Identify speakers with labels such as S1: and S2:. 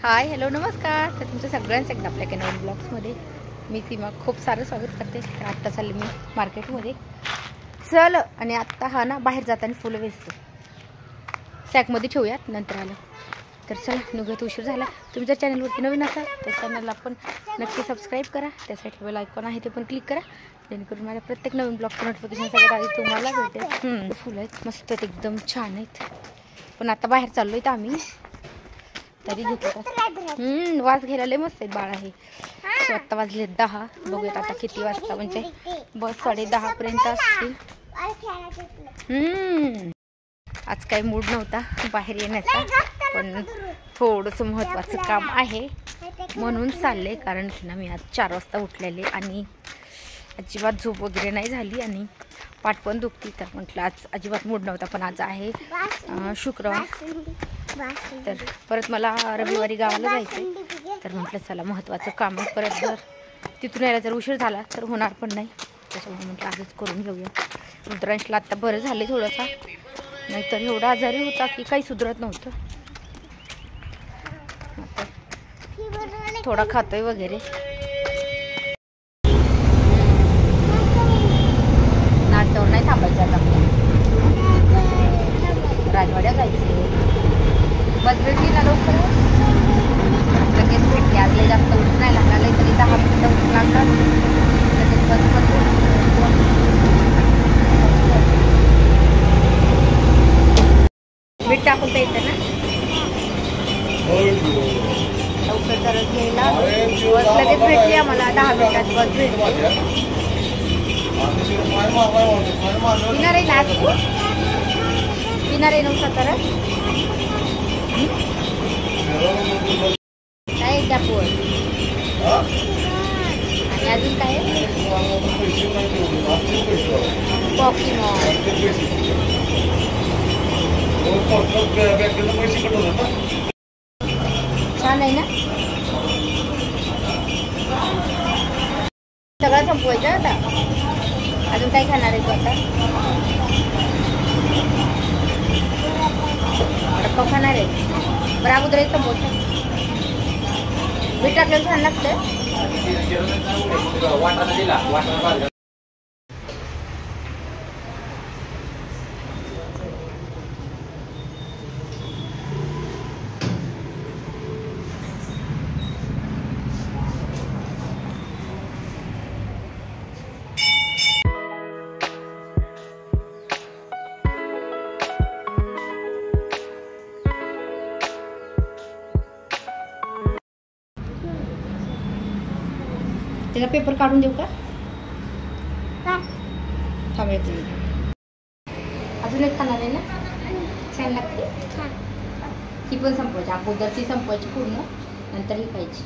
S1: Hi hello नमस्कार. तर तुमचं सगळ्यांचं एकदा आपल्या नवीन ब्लॉग्समध्ये मी सीमा खूप सारं स्वागत करते. तर आत्ता चालले मी मार्केटमध्ये चल आणि आत्ता हा ना बाहेर जाताना फुलं वेचतो. सॅकमध्ये ठेवूयात नंतर आलं तर चला निघत उशीर झाला. तुम्ही जर चॅनलवरती नवीन असाल तर चॅनलला पण नक्की सबस्क्राईब करा. त्यासाठी बेल आयकॉन आहे ते पण क्लिक करा जेणेकरून माझ्या प्रत्येक नवीन ब्लॉगचं नोटिफिकेशन सगळ्यात आधी तुम्हाला भेटेल. फुलं आहेत मस्त आहेत एकदम छान आहेत. पण आता बाहेर चाललो आहे तर आम्ही तरी घेतो. वास घ्यायला लय मस्त आहेत बाळा हे. आत्ता वाजले 10. बघूयात आता किती वाजता म्हणजे बस 10:30 पर्यंत असतील. आज काही मूड नव्हता बाहेर येण्याचा पण थोडंसं महत्त्वाचं काम आहे म्हणून चालले. कारण की ना मी आज 4 वाजता उठलेले आणि अजिबात झोप वगैरे नाही झाली आणि पाठ पण दुखती. तर म्हटलं आज अजिबात मूड नव्हता पण आज आहे शुक्रवार. तर परत मला रविवारी गावाला जायचं. तर म्हटलं चला महत्त्वाचं काम आहे. परत जर तिथून यायला जर उशीर झाला तर होणार पण नाही. त्याच्यामुळे म्हटलं आजच करून घेऊया. रुद्रांशला आत्ता बरं झाले थोडंसा. नाहीतर एवढा आजारी होता की काही सुधरत नव्हतं. आता थोडा खातोय वगैरे. नाट्यावर नाही थांबायचं आता राजवाड्यात जायचे. बस भेटली ना लवकर लगेच भेटली. आज लय जास्त उठ नाही लागला. लय तरी 10 मिनिटं उठ लागला लगेच बस बस मीठ टाकून तर येतं ना लवकर तरच घ्यायला. बस लगेच भेटली आम्हाला 10 मिनिटात बस भेटली. येणार आहे ना येणार आहे नव्हता तरच काय त्या पोर आणि अजून काय पॉकीमॉन छान आहे ना. सगळं संपवायचं आता. अजून काय खाणार आहे तू आता. अडपा खाणार आहे. बरं अगोदर एक संपवतं मीठ टाकलेलं छान लागतं. त्याचा पेपर काढून देऊ का थांबायचं. अजून एक खाणार आहे ना छान लागते. ही पण संपवायची अगोदरची संपवायची पूर्ण नंतर ही खायची.